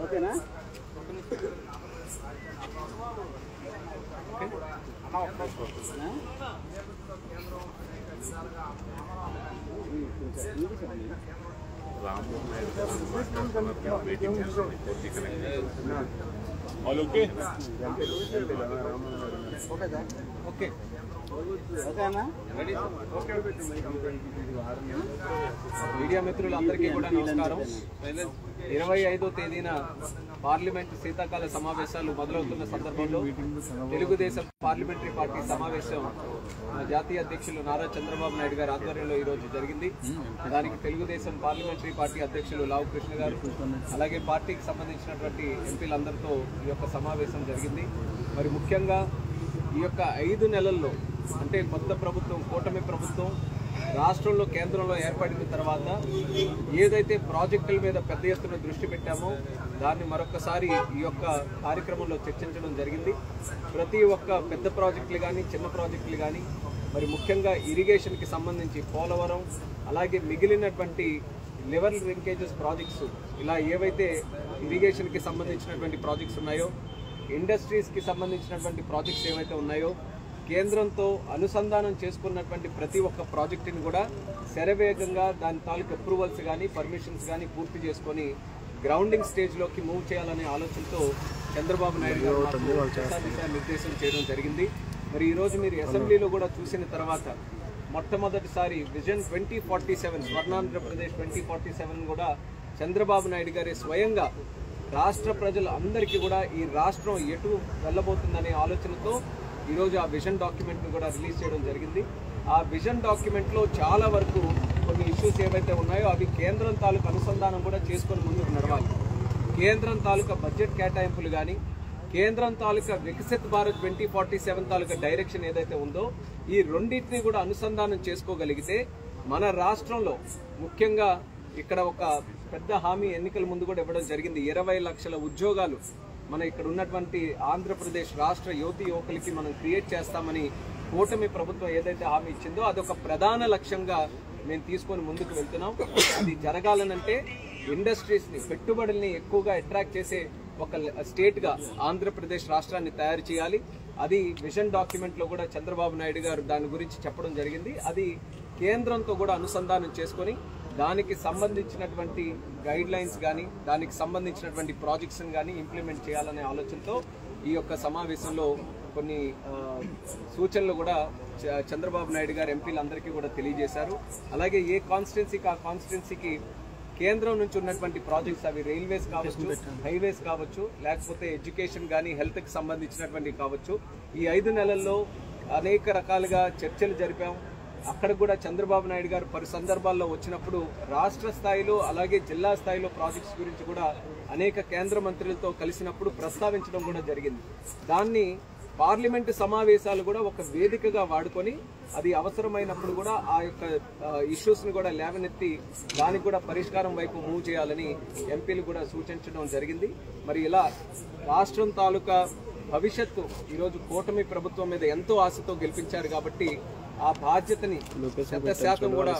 ఓకేనా? Okay media మిత్రులందరికీ కూడా నమస్కారం. 25వ తేదీన పార్లమెంట్ శీతాకాల సమావేశాలు మొదలవుతున్న సందర్భంలో తెలుగుదేశం పార్లమెంటరీ పార్టీ సమావేశం జాతీయ అధ్యక్షులు నారా చంద్రబాబు నాయుడు గారి ఆధ్వర్యంలో ఈ రోజు జరిగింది. దానికి తెలుగుదేశం పార్లమెంటరీ పార్టీ అధ్యక్షులు లావు కృష్ణ గారు అలాగే పార్టీకి సంబంధించినటువంటి ఎంపీలందరితో ఈ యొక్క సమావేశం జరిగింది. మరి ముఖ్యంగా ఈ యొక్క 5 నెలల్లో అంటే కొత్త ప్రభుత్వం కూటమి ప్రభుత్వం రాష్ట్రంలో కేంద్రంలో ఏర్పడిన తర్వాత ఏదైతే ప్రాజెక్టుల మీద పెద్ద ఎత్తున దృష్టి పెట్టామో దాన్ని మరొకసారి ఈ యొక్క కార్యక్రమంలో చర్చించడం జరిగింది. ప్రతి ఒక్క పెద్ద ప్రాజెక్టులు కానీ చిన్న ప్రాజెక్టులు కానీ మరి ముఖ్యంగా ఇరిగేషన్కి సంబంధించి పోలవరం అలాగే మిగిలినటువంటి లెవెల్ లింకేజెస్ ప్రాజెక్ట్స్ ఇలా ఏవైతే ఇరిగేషన్కి సంబంధించినటువంటి ప్రాజెక్ట్స్ ఉన్నాయో ఇండస్ట్రీస్కి సంబంధించినటువంటి ప్రాజెక్ట్స్ ఏవైతే ఉన్నాయో కేంద్రంతో అనుసంధానం చేసుకున్నటువంటి ప్రతి ఒక్క ప్రాజెక్టుని కూడా శరవేగంగా దాని తాలూకు అప్రూవల్స్ కానీ పర్మిషన్స్ కానీ పూర్తి చేసుకొని గ్రౌండింగ్ స్టేజ్లోకి మూవ్ చేయాలనే ఆలోచనతో చంద్రబాబు నాయుడు గారు నిర్దేశం చేయడం జరిగింది. మరి ఈరోజు మీరు అసెంబ్లీలో కూడా చూసిన తర్వాత మొట్టమొదటిసారి విజన్ 2047 స్వర్ణాంధ్రప్రదేశ్ 2047 కూడా చంద్రబాబు నాయుడు గారి స్వయంగా రాష్ట్ర ప్రజలు అందరికీ కూడా ఈ రాష్ట్రం ఎటు వెళ్ళబోతుందనే ఆలోచనతో ఈరోజు ఆ విజన్ డాక్యుమెంట్ని కూడా రిలీజ్ చేయడం జరిగింది. ఆ విజన్ డాక్యుమెంట్లో చాలా వరకు కొన్ని ఇష్యూస్ ఏవైతే ఉన్నాయో అవి కేంద్రం తాలూకు అనుసంధానం కూడా చేసుకొని ముందుకు నడవాలి. కేంద్రం తాలూకా బడ్జెట్ కేటాయింపులు కానీ కేంద్రం తాలూకా వికసిత్ భారత్ 2047 తాలూకా డైరెక్షన్ ఏదైతే ఉందో ఈ రెండింటినీ కూడా అనుసంధానం చేసుకోగలిగితే మన రాష్ట్రంలో ముఖ్యంగా ఇక్కడ ఒక పెద్ద హామీ ఎన్నికల ముందు కూడా ఇవ్వడం జరిగింది. 20 లక్షల ఉద్యోగాలు మన ఇక్కడ ఉన్నటువంటి ఆంధ్రప్రదేశ్ రాష్ట్ర యువతి యువకులకి మనం క్రియేట్ చేస్తామని కూటమి ప్రభుత్వం ఏదైతే హామీ ఇచ్చిందో అదొక ప్రధాన లక్ష్యంగా మేము తీసుకొని ముందుకు వెళ్తున్నాం. అది జరగాలనంటే ఇండస్ట్రీస్ని పెట్టుబడుల్ని ఎక్కువగా అట్రాక్ట్ చేసే ఒక స్టేట్గా ఆంధ్రప్రదేశ్ రాష్ట్రాన్ని తయారు చేయాలి. అది విజన్ డాక్యుమెంట్లో కూడా చంద్రబాబు నాయుడు గారు దాని గురించి చెప్పడం జరిగింది. అది కేంద్రంతో కూడా అనుసంధానం చేసుకొని దానికి సంబంధించినటువంటి గైడ్ లైన్స్ కానీ దానికి సంబంధించినటువంటి ప్రాజెక్ట్స్ని కానీ ఇంప్లిమెంట్ చేయాలనే ఆలోచనతో ఈ యొక్క సమావేశంలో కొన్ని సూచనలు కూడా చంద్రబాబు నాయుడు గారు ఎంపీలందరికీ కూడా తెలియజేశారు. అలాగే ఏ కాన్స్టిట్యున్సీకి ఆ కాన్స్టిట్యున్సీకి కేంద్రం నుంచి ఉన్నటువంటి ప్రాజెక్ట్స్ అవి రైల్వేస్ కావచ్చు, హైవేస్ కావచ్చు, లేకపోతే ఎడ్యుకేషన్ కానీ హెల్త్కి సంబంధించినటువంటి కావచ్చు. ఈ 5 నెలల్లో అనేక రకాలుగా చర్చలు జరిపాం. అక్కడ కూడా చంద్రబాబు నాయుడు గారు పలు సందర్భాల్లో వచ్చినప్పుడు రాష్ట్ర స్థాయిలో అలాగే జిల్లా స్థాయిలో ప్రాజెక్ట్స్ గురించి కూడా అనేక కేంద్ర మంత్రులతో కలిసినప్పుడు ప్రస్తావించడం కూడా జరిగింది. దాన్ని పార్లమెంటు సమావేశాలు కూడా ఒక వేదికగా వాడుకొని అది అవసరమైనప్పుడు కూడా ఆ యొక్క ఇష్యూస్ని కూడా లేవనెత్తి దానికి కూడా పరిష్కారం వైపు మూవ్ చేయాలని ఎంపీలు కూడా సూచించడం జరిగింది. మరి ఇలా రాష్ట్రం తాలూకా భవిష్యత్తు ఈరోజు కూటమి ప్రభుత్వం మీద ఎంతో ఆశతో గెలిపించారు కాబట్టి ఆ బాధ్యతని 100% కూడా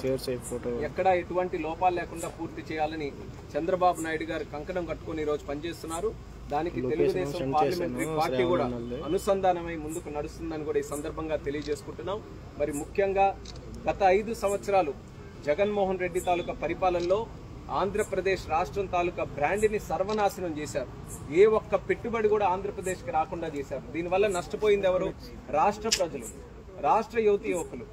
ఎక్కడ ఎటువంటి లోపాలు లేకుండా పూర్తి చేయాలని చంద్రబాబు నాయుడు గారు కంకణం కట్టుకుని ఈ రోజు పనిచేస్తున్నారు. దానికి తెలుగుదేశం పార్లమెంటరీ పార్టీ కూడా అనుసంధానమై ముందుకు నడుస్తుందని కూడా ఈ సందర్భంగా తెలియజేసుకుంటున్నాం. మరి ముఖ్యంగా గత 5 సంవత్సరాలు జగన్మోహన్ రెడ్డి తాలూకా పరిపాలనలో ఆంధ్రప్రదేశ్ రాష్ట్రం తాలూకా బ్రాండ్ని సర్వనాశనం చేశారు. ఏ ఒక్క పెట్టుబడి కూడా ఆంధ్రప్రదేశ్కి రాకుండా చేశారు. దీనివల్ల నష్టపోయింది ఎవరు? రాష్ట్ర ప్రజలు, రాష్ట్ర యువతి యువకులు.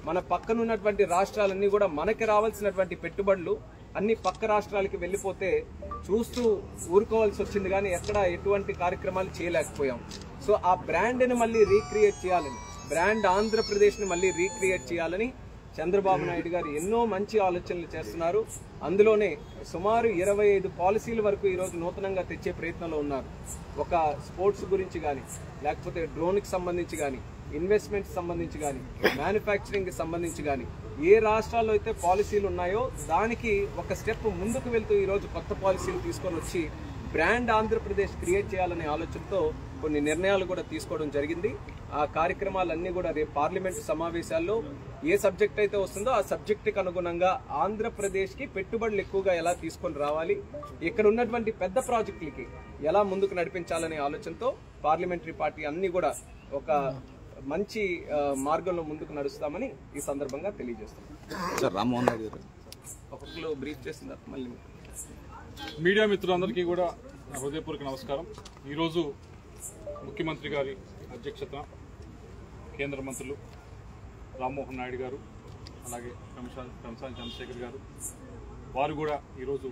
మన పక్కనున్నటువంటి రాష్ట్రాలన్నీ కూడా మనకి రావాల్సినటువంటి పెట్టుబడులు అన్ని పక్క రాష్ట్రాలకి వెళ్ళిపోతే చూస్తూ ఊరుకోవాల్సి వచ్చింది, కానీ ఎక్కడ ఎటువంటి కార్యక్రమాలు చేయలేకపోయాం. సో ఆ బ్రాండ్ని మళ్ళీ రీక్రియేట్ చేయాలని, బ్రాండ్ ఆంధ్రప్రదేశ్ని మళ్ళీ రీక్రియేట్ చేయాలని చంద్రబాబు నాయుడు గారు ఎన్నో మంచి ఆలోచనలు చేస్తున్నారు. అందులోనే సుమారు 25 పాలసీల వరకు ఈరోజు నూతనంగా తెచ్చే ప్రయత్నంలో ఉన్నారు. ఒక స్పోర్ట్స్ గురించి కానీ, లేకపోతే డ్రోన్కి సంబంధించి కానీ, ఇన్వెస్ట్మెంట్స్ సంబంధించి కానీ, మ్యానుఫ్యాక్చరింగ్కి సంబంధించి కానీ ఏ రాష్ట్రాల్లో అయితే పాలసీలు ఉన్నాయో దానికి ఒక స్టెప్ ముందుకు వెళ్తూ ఈరోజు కొత్త పాలసీలు తీసుకొని వచ్చి బ్రాండ్ ఆంధ్రప్రదేశ్ క్రియేట్ చేయాలనే ఆలోచనతో కొన్ని నిర్ణయాలు కూడా తీసుకోవడం జరిగింది. ఆ కార్యక్రమాలన్నీ కూడా రేపు పార్లమెంట్ సమావేశాల్లో ఏ సబ్జెక్ట్ అయితే వస్తుందో ఆ సబ్జెక్టుకి అనుగుణంగా ఆంధ్రప్రదేశ్కి పెట్టుబడులు ఎక్కువగా ఎలా తీసుకొని రావాలి, ఇక్కడ ఉన్నటువంటి పెద్ద ప్రాజెక్టులకి ఎలా ముందుకు నడిపించాలనే ఆలోచనతో పార్లమెంటరీ పార్టీ అన్ని కూడా ఒక మంచి మార్గంలో ముందుకు నడుస్తామని ఈ సందర్భంగా తెలియజేస్తాం. సార్ రామ్మోహన్ రెడ్డి గారు ఒక్కొక్కరు బ్రీఫ్ చేసిన మళ్ళీ మీడియా మిత్రులందరికీ కూడా హృదయపూర్వక నమస్కారం. ఈరోజు ముఖ్యమంత్రి గారి అధ్యక్షతన కేంద్ర మంత్రులు రామ్మోహన్ నాయుడు గారు, అలాగే కంసాని చంద్రశేఖర్ గారు, వారు కూడా ఈరోజు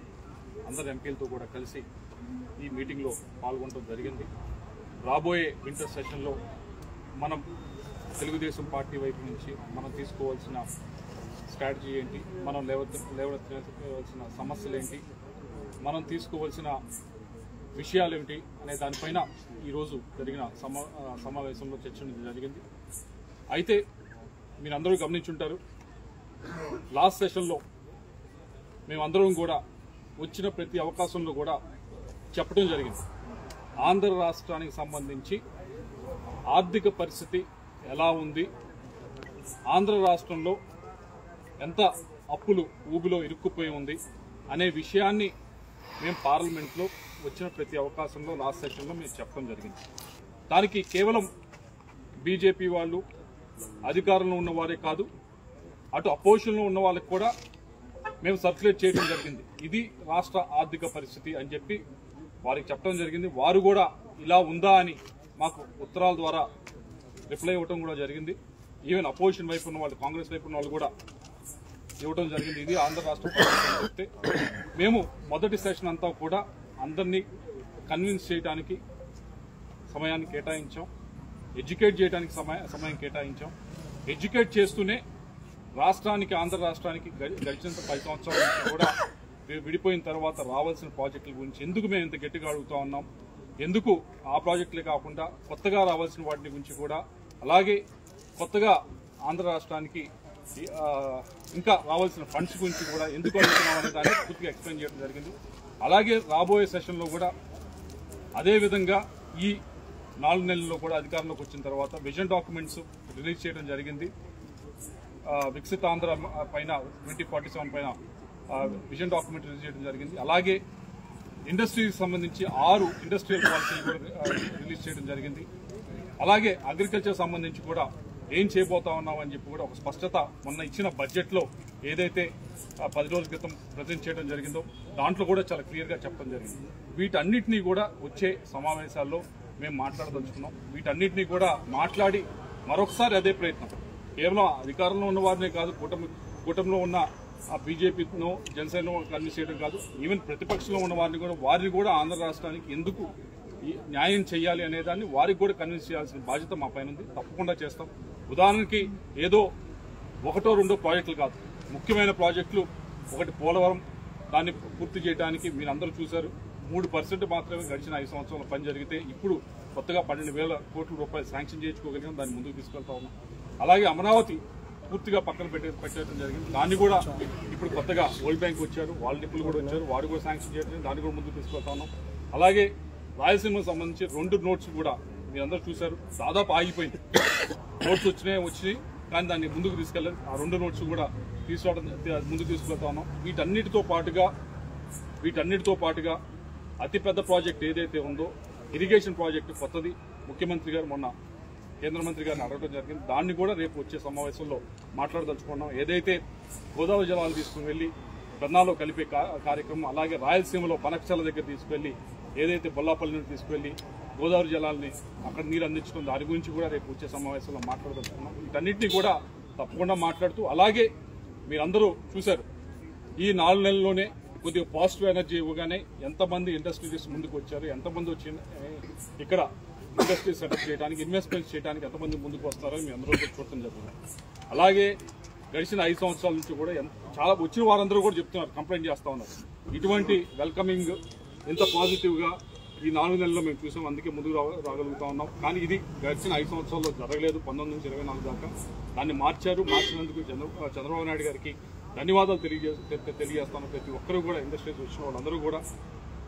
అందరు ఎంపీలతో కూడా కలిసి ఈ మీటింగ్లో పాల్గొనడం జరిగింది. రాబోయే వింటర్ సెషన్లో మనం తెలుగుదేశం పార్టీ వైపు నుంచి మనం తీసుకోవాల్సిన స్ట్రాటజీ ఏంటి, మనం లేవనెత్తవలసిన సమస్యలు ఏంటి, మనం తీసుకోవాల్సిన విషయాలు ఏమిటి అనే దానిపైన ఈరోజు జరిగిన సమావేశంలో చర్చ జరిగింది. అయితే మీరందరూ గమనించుంటారు, లాస్ట్ సెషన్లో మేమందరం కూడా వచ్చిన ప్రతి అవకాశంలో కూడా చెప్పడం జరిగింది. ఆంధ్ర రాష్ట్రానికి సంబంధించి ఆర్థిక పరిస్థితి ఎలా ఉంది, ఆంధ్ర రాష్ట్రంలో ఎంత అప్పులు ఊబిలో ఇరుక్కుపోయి ఉంది అనే విషయాన్ని మేము పార్లమెంట్లో వచ్చిన ప్రతి అవకాశంలో లాస్ట్ సెషన్లో మేము చెప్పడం జరిగింది. దానికి కేవలం బీజేపీ వాళ్ళు అధికారంలో ఉన్నవారే కాదు, అటు అపోజిషన్లో ఉన్న వాళ్ళకి కూడా మేము సర్క్యులేట్ చేయడం జరిగింది. ఇది రాష్ట్ర ఆర్థిక పరిస్థితి అని చెప్పి వారికి చెప్పడం జరిగింది. వారు కూడా ఇలా ఉందా అని మాకు ఉత్తరాల ద్వారా రిప్లై ఇవ్వడం కూడా జరిగింది. ఈవెన్ అపోజిషన్ వైపు ఉన్న వాళ్ళు, కాంగ్రెస్ వైపు ఉన్న వాళ్ళు కూడా ఇవ్వడం జరిగింది. ఇది ఆంధ్ర రాష్ట్ర ప్రభుత్వం చెప్తే మేము మొదటి సెషన్ అంతా కూడా అందరినీ కన్విన్స్ చేయడానికి సమయాన్ని కేటాయించాం, ఎడ్యుకేట్ చేయడానికి సమయం కేటాయించాం. ఎడ్యుకేట్ చేస్తూనే రాష్ట్రానికి, ఆంధ్ర రాష్ట్రానికి గడిచిన 10 సంవత్సరాల నుంచి కూడా విడిపోయిన తర్వాత రావాల్సిన ప్రాజెక్టుల గురించి ఎందుకు మేము ఇంత గట్టిగా అడుగుతా ఉన్నాం, ఎందుకు ఆ ప్రాజెక్టులే కాకుండా కొత్తగా రావాల్సిన వాటి గురించి కూడా, అలాగే కొత్తగా ఆంధ్ర రాష్ట్రానికి ఇంకా రావాల్సిన ఫండ్స్ గురించి కూడా ఎందుకు అడుగుతున్నాం అనే దాన్ని పూర్తిగా ఎక్స్ప్లెయిన్ చేయడం జరిగింది. అలాగే రాబోయే సెషన్లో కూడా అదేవిధంగా ఈ 4 నెలల్లో కూడా అధికారంలోకి వచ్చిన తర్వాత విజన్ డాక్యుమెంట్స్ రిలీజ్ చేయడం జరిగింది. వికసిత ఆంధ్ర పైన 2047 పైన విజన్ డాక్యుమెంట్ రిలీజ్ చేయడం జరిగింది. అలాగే ఇండస్ట్రీకి సంబంధించి 6 ఇండస్ట్రియల్ పాలసీలు కూడా రిలీజ్ చేయడం జరిగింది. అలాగే అగ్రికల్చర్ సంబంధించి కూడా ఏం చేయబోతా ఉన్నామని చెప్పి కూడా ఒక స్పష్టత మొన్న ఇచ్చిన బడ్జెట్లో ఏదైతే 10 రోజుల క్రితం ప్రజెంట్ చేయడం జరిగిందో దాంట్లో కూడా చాలా క్లియర్గా చెప్పడం జరిగింది. వీటన్నిటినీ కూడా వచ్చే సమావేశాల్లో మేము మాట్లాడదలుచుకున్నాం. వీటన్నిటినీ కూడా మాట్లాడి మరొకసారి అదే ప్రయత్నం, కేవలం అధికారంలో ఉన్న వారినే కాదు, కూటమిలో ఉన్న బీజేపీనో జనసేనో కన్విన్స్ చేయడం కాదు, ఈవెన్ ప్రతిపక్షంలో ఉన్న వారిని కూడా ఆంధ్ర రాష్ట్రానికి ఎందుకు న్యాయం చేయాలి అనేదాన్ని వారికి కూడా కన్విన్స్ చేయాల్సిన బాధ్యత మా పైన ఉంది. తప్పకుండా చేస్తాం. ఉదాహరణకి ఏదో 1, 2 ప్రాజెక్టులు కాదు, ముఖ్యమైన ప్రాజెక్టులు. ఒకటి పోలవరం, దాన్ని పూర్తి చేయడానికి మీరందరూ చూశారు, 3% మాత్రమే గడిచిన 5 సంవత్సరాల పని జరిగితే ఇప్పుడు కొత్తగా 12,000 కోట్ల రూపాయలు శాంక్షన్ చేయించుకోగలిగాం, దాన్ని ముందుకు తీసుకెళ్తా ఉన్నాం. అలాగే అమరావతి పూర్తిగా పక్కన పెట్టడం జరిగింది. దాన్ని కూడా ఇప్పుడు కొత్తగా వరల్డ్ బ్యాంక్ వచ్చారు, వాళ్ళ నిపుణులు కూడా వచ్చారు, వారు కూడా శాంక్షన్ చేయడం, దాన్ని కూడా ముందుకు తీసుకెళ్తా ఉన్నాం. అలాగే రాయలసీమకు సంబంధించి 2 నోట్స్ కూడా మీరందరూ చూశారు, దాదాపు ఆగిపోయింది. నోట్స్ వచ్చినాయి కానీ దాన్ని ముందుకు తీసుకెళ్ళాలి. ఆ 2 నోట్స్ కూడా ముందుకు తీసుకెళ్తా ఉన్నాం. వీటన్నిటితో పాటుగా అతిపెద్ద ప్రాజెక్ట్ ఏదైతే ఉందో ఇరిగేషన్ ప్రాజెక్టు కొత్తది, ముఖ్యమంత్రి గారు మొన్న కేంద్ర మంత్రి గారిని అడగడం జరిగింది. దాన్ని కూడా రేపు వచ్చే సమావేశంలో మాట్లాడదలుచుకున్నాం. ఏదైతే గోదావరి జలాలు తీసుకుని వెళ్లి పెన్నాలో కలిపే కార్యక్రమం, అలాగే రాయలసీమలో పనకచల్ల దగ్గర తీసుకువెళ్లి ఏదైతే బొల్లాపల్లి నుండి తీసుకువెళ్లి గోదావరి జలాల్ని అక్కడ నీరు అందించడం, దాని గురించి కూడా రేపు వచ్చే సమావేశంలో మాట్లాడదలుచుకున్నాం. వీటన్నిటినీ కూడా తప్పకుండా మాట్లాడుతూ, అలాగే మీరందరూ చూశారు ఈ 4 నెలల్లోనే కొద్దిగా పాజిటివ్ ఎనర్జీ ఇవ్వగానే ఎంతమంది ఇండస్ట్రీస్ ముందుకు వచ్చారు, ఎంతమంది వచ్చి ఇక్కడ ఇండస్ట్రీ సెటప్ చేయడానికి, ఇన్వెస్ట్మెంట్స్ చేయడానికి ఎంతమంది ముందుకు వస్తారో మీ అందరూ కూడా చూడటం జరుగుతుంది. అలాగే గడిచిన 5 సంవత్సరాల నుంచి కూడా చాలా వచ్చిన వారందరూ కూడా చెప్తున్నారు, కంప్లైంట్ చేస్తూ ఉన్నారు. ఇటువంటి వెల్కమింగ్ ఎంత పాజిటివ్గా ఈ 4 నెలల్లో మేము చూసాం, అందుకే ముందుకు రాగలుగుతా ఉన్నాం. కానీ ఇది గడిచిన 5 సంవత్సరాల్లో జరగలేదు, 19 నుంచి 24 దాకా. దాన్ని మార్చినందుకు చంద్రబాబు నాయుడు గారికి ధన్యవాదాలు తెలియజేస్తాను. ప్రతి ఒక్కరూ కూడా ఇండస్ట్రీస్ వచ్చిన వాళ్ళందరూ కూడా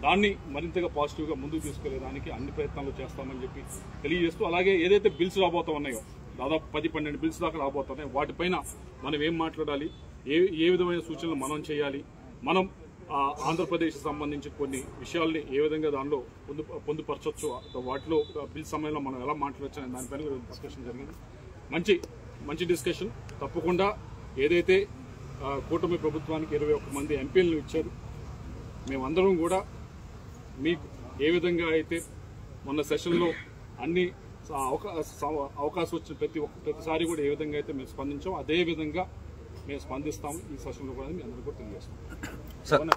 దాన్ని మరింతగా పాజిటివ్గా ముందుకు తీసుకెళ్లేదానికి అన్ని ప్రయత్నాలు చేస్తామని చెప్పి తెలియజేస్తూ, అలాగే ఏదైతే బిల్స్ రాబోతా ఉన్నాయో దాదాపు 10-12 బిల్స్ దాకా రాబోతున్నాయి, వాటిపైన మనం ఏం మాట్లాడాలి, ఏ విధమైన సూచనలు మనం చేయాలి, మనం ఆంధ్రప్రదేశ్ సంబంధించి కొన్ని విషయాల్ని ఏ విధంగా దానిలో పొందుపరచవచ్చు, వాటిలో బిల్ సమయంలో మనం ఎలా మాట్లాడచ్చు అనే దానిపైన డిస్కషన్ జరిగింది. మంచి డిస్కషన్. తప్పకుండా ఏదైతే కూటమి ప్రభుత్వానికి 21 మంది ఎంపీలను ఇచ్చారు, మేమందరం కూడా మీకు ఏ విధంగా అయితే మొన్న సెషన్లో అన్ని అవకాశం వచ్చిన ప్రతిసారి కూడా ఏ విధంగా అయితే మేము స్పందించాం, అదే విధంగా మేము స్పందిస్తాము ఈ సెషన్లో కూడా మీ అందరూ కూడా తెలియజేస్తాం.